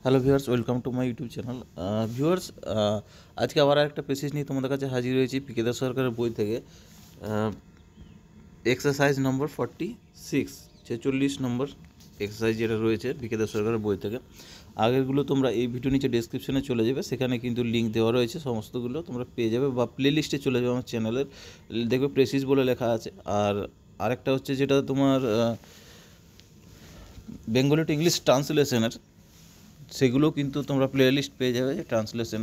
Hello viewers, welcome to my YouTube channel. Viewers, আজকে আবার একটা পেসেজ নিয়ে তোমাদের কাছে হাজির হয়েছি পিকেদার সরকারের বই থেকে। এক্সারসাইজ নম্বর 46, 46 নম্বর এক্সারসাইজ যেটা রয়েছে পিকেদার সরকারের বই থেকে। আগেরগুলো তোমরা এই ভিডিও নিচে ডেসক্রিপশনে চলে যাবে, সেখানে কিন্তু লিঙ্ক দেওয়া রয়েছে, সমস্তগুলো তোমরা পেয়ে যাবে, বা প্লে লিস্টে চলে যাবে আমার চ্যানেলের, দেখবে প্রেসিস বলে লেখা আছে। আর আরেকটা হচ্ছে যেটা তোমার বেঙ্গলি টু ইংলিশ ট্রান্সলেশনের, সেগুলো কিন্তু তোমরা প্লে লিস্ট পেয়ে যাবে, ট্রান্সলেশন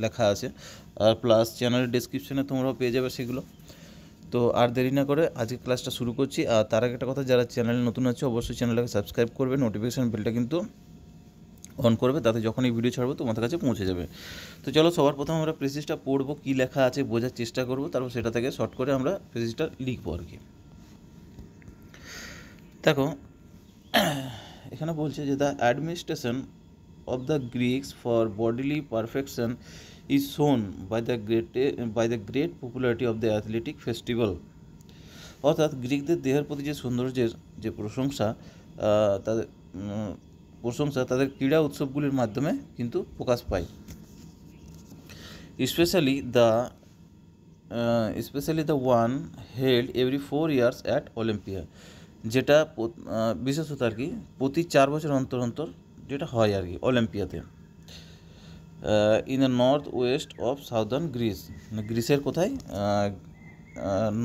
লেখা আছে। আর প্লাস চ্যানেলের ডেসক্রিপশনে তোমরাও পেয়ে যাবে সেগুলো। তো আর দেরি না করে আজকে ক্লাসটা শুরু করছি। আর তার আগে একটা কথা, যারা চ্যানেলে নতুন আছে অবশ্যই চ্যানেলটাকে সাবস্ক্রাইব করবে, নোটিফিকেশান বেলটা কিন্তু অন করবে, তাতে যখন এই ভিডিও ছাড়বো তোমাদের কাছে পৌঁছে যাবে। তো চলো, সবার প্রথম আমরা প্রেসিসটা পড়বো, কী লেখা আছে বোঝার চেষ্টা করব, তারপর সেটা থেকে শর্ট করে আমরা প্রেসিসটা লিখবো আর কি। দেখো, এখানে বলছে যে the administration of the Greeks for bodily perfection is shown by the great popularity of the athletic festival. অর্থাৎ গ্রিকদের দেহের প্রতি যে সৌন্দর্যের যে প্রশংসা তাদের ক্রীড়া উৎসবগুলির মাধ্যমে কিন্তু প্রকাশ পায়। Specially the one held every 4 years at Olympia, যেটা বিশেষত আর কি প্রতি 4 বছর অন্তর অন্তর যেটা হয় আর কি অলিম্পিয়াতে। In the north west of southern Greece, গ্রিসের কোথায়?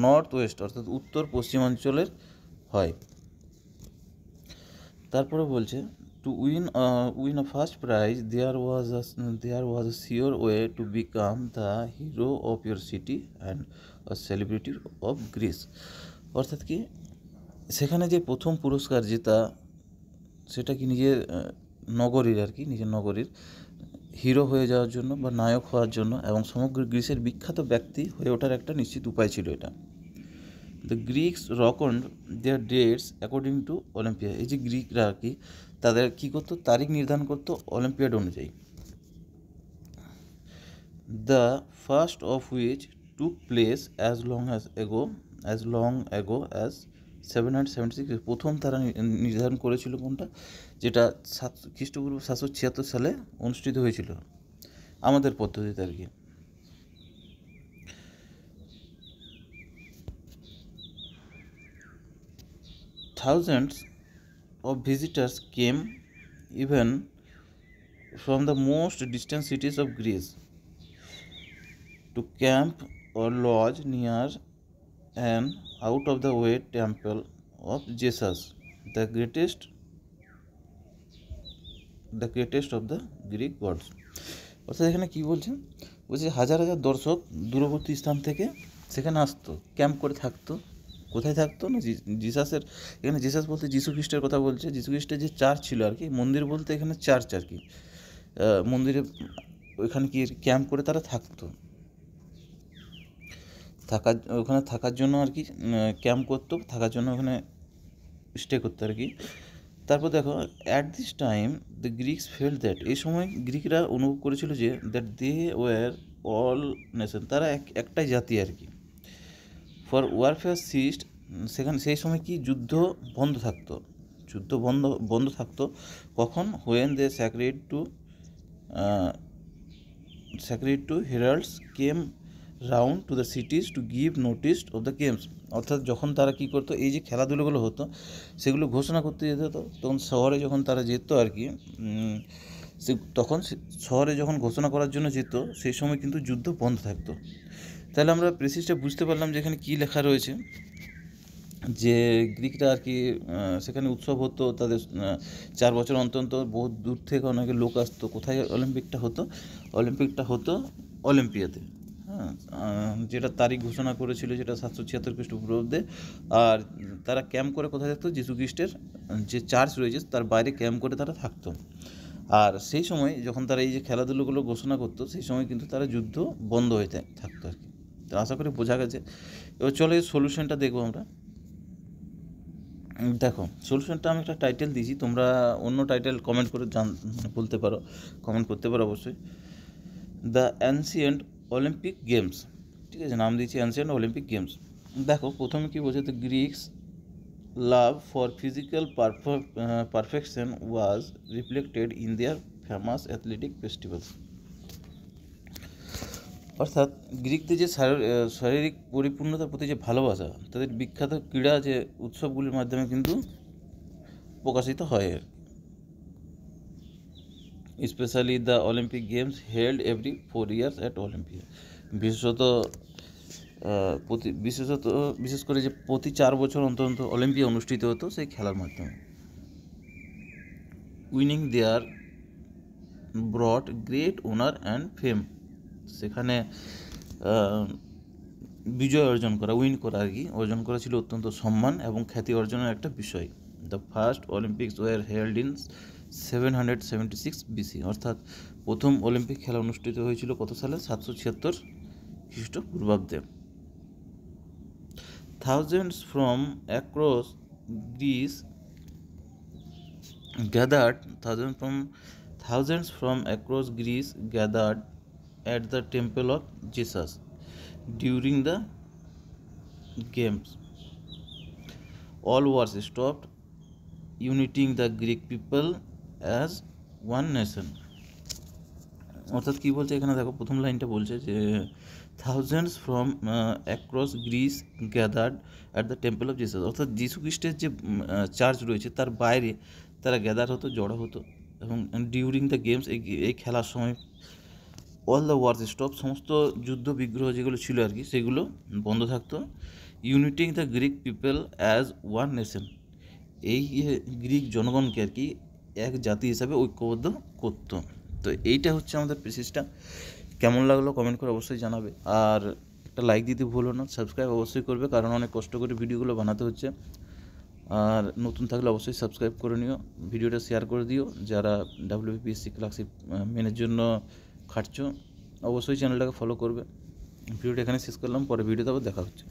নর্থ ওয়েস্ট অর্থাৎ উত্তর পশ্চিমাঞ্চলের হয়। তারপরে বলছে to win a first prize there was a sure way to become the hero of your city and a celebrity of Greece. অর্থাৎ কি, সেখানে যে প্রথম পুরস্কার জেতা, সেটা কি নিজের নগরীর আর কি, নিজের নগরীর হিরো হয়ে যাওয়ার জন্য বা নায়ক হওয়ার জন্য, এবং সমগ্র গ্রিসের বিখ্যাত ব্যক্তি হয়ে ওঠার একটা নিশ্চিত উপায় ছিল এটা। The Greeks reckoned their dates according to Olympia. এই যে গ্রিকরা আর কি তাদের কী করতো, তারিখ নির্ধারণ করতো অলিম্পিয়াড অনুযায়ী। The first of which took place as long ago as 776। প্রথম তারা নির্ধারণ করেছিল কোনটা, যেটা খ্রিস্টপূর্ব 776 সালে অনুষ্ঠিত হয়েছিল আমাদের পদ্ধতিতে আর কি। Thousands of visitors came even from the most distant cities of Greece to camp or lodge near an out of the way temple of Jesus, the greatest of the Greek gods. অর্থাৎ এখানে কী বলছেন, বলছে হাজার হাজার দর্শক দূরবর্তী স্থান থেকে সেখানে আসতো, ক্যাম্প করে থাকতো। কোথায় থাকতো না, জিসাসের, এখানে জিসাস বলতে যীশু খ্রিস্টের কথা বলছে। যীশু খ্রিস্টের যে চার্চ ছিল আর কি, মন্দির বলতে এখানে চার্চ আর কি, মন্দিরে ওইখানে কি ক্যাম্প করে তারা থাকতো, ওখানে থাকার জন্য আর কি ক্যাম্প করতো, থাকার জন্য ওখানে স্টে করতো আর কি। তারপর দেখো, at this time the Greeks felt that, এই সময় গ্রিকরা অনুভব করেছিল যে that they were all nation, তারা একটাই জাতি আর কি। ফর ওয়ারফেয়ার সিস্ট, সেই সময় কি যুদ্ধ বন্ধ থাকতো, বন্ধ থাকতো কখন? When the sacred two heralds came round to the cities to give notice of the games. অর্থাৎ যখন তারা কী করতো, এই যে খেলাধুলোগুলো হতো সেগুলো ঘোষণা করতে যেতে হতো, তখন শহরে যখন তারা যেত আর কি, তখন শহরে যখন ঘোষণা করার জন্য যেত, সেই সময় কিন্তু যুদ্ধ বন্ধ থাকতো। তাহলে আমরা প্রেসিসটা বুঝতে পারলাম যে এখানে কী লেখা রয়েছে, যে গ্রিকরা আর কি সেখানে উৎসব হতো তাদের 4 বছর অন্তর বহু দূর থেকে অনেকে লোক আসতো। কোথায় অলিম্পিকটা হতো অলিম্পিয়াতে, হ্যাঁ, যেটা তারিখ ঘোষণা করেছিল, যেটা 776 খ্রিস্টপূর্বাব্দে। আর তারা ক্যাম্প করে কোথায় থাকতো, যীশু খ্রিস্টের যে চার্চ রয়েছে তার বাইরে ক্যাম্প করে তারা থাকতো। আর সেই সময় যখন তারা এই যে খেলাধুলোগুলো ঘোষণা করতো, সেই সময় কিন্তু তারা যুদ্ধ বন্ধ হয়ে থাকতো আর কি। তো আশা করি বোঝা গেছে। এবার চলো এই সলিউশনটা দেখবো আমরা। দেখো, সলিউশনটা আমি একটা টাইটেল দিয়েছি, তোমরা অন্য টাইটেল কমেন্ট করে বলতে পারো, কমেন্ট করতে পারো অবশ্যই। দ্য অ্যানসিয়েন্ট অলিম্পিক গেমস, ঠিক আছে, নাম দিয়েছি অ্যানসিয়েন্ট অলিম্পিক গেমস। দেখো প্রথমে কী বলছে, the Greeks love for physical perfection was reflected in their famous athletic festivals. অর্থাৎ গ্রিকদের যে শারীরিক পরিপূর্ণতার প্রতি যে ভালোবাসা, তাদের বিখ্যাত ক্রীড়া যে উৎসবগুলির মাধ্যমে কিন্তু প্রকাশিত হয়। Specially the Olympic games held every 4 years at Olympia. বিশেষ করে যে প্রতি 4 বছর অন্তর অন্তর অলিম্পিয়া অনুষ্ঠিত হতো সেই খেলার মাধ্যমে। Winning there brought great honour and fame. সেখানে বিজয় অর্জন করা, উইন করা আর কি, অর্জন করা ছিল অত্যন্ত সম্মান এবং খ্যাতি অর্জনের একটা বিষয়। The first Olympics were held in 776 BC। অর্থাৎ প্রথম অলিম্পিক খেলা অনুষ্ঠিত হয়েছিল কত সালে? 776 খ্রিস্টপূর্বাব্দে। Thousands from across Greece gathered at the temple of Jesus during the games. All wars stopped, uniting the Greek people as one nation. অর্থাৎ কী বলছে এখানে দেখো, প্রথম লাইনটা বলছে যে thousands from across Greece gathered at the temple of Jesus. অর্থাৎ যীশু খ্রিস্টের যে চার্চ রয়েছে তার বাইরে তারা গ্যাদার হতো, জড়ো হতো। এবং ডিউরিং দ্য গেমস, এই খেলার সময় অল দ্য ওয়ার্স স্টপ, সমস্ত যুদ্ধ বিগ্রহ যেগুলো ছিল আর কি সেগুলো বন্ধ থাকতো। Uniting the Greek people as one nation, এই গ্রিক জনগণকে আর কি এক জাতি হিসাবে ঐক্যবদ্ধ করতো। তো এইটা হচ্ছে আমাদের প্রেসিসটা। কেমন লাগলো কমেন্ট করে অবশ্যই জানাবে, আর একটা লাইক দিতে ভুলো না, সাবস্ক্রাইব অবশ্যই করবে, কারণ অনেক কষ্ট করে ভিডিওগুলো বানাতে হচ্ছে। আর নতুন থাকলে অবশ্যই সাবস্ক্রাইব করে নিও, ভিডিওটা শেয়ার করে দিও। যারা WBPSC ক্লাসিক মেনের জন্য খাটছো অবশ্যই চ্যানেলটাকে ফলো করবে। ভিডিওটা এখানে শেষ করলাম, পরে ভিডিওতে আবার দেখা হচ্ছে।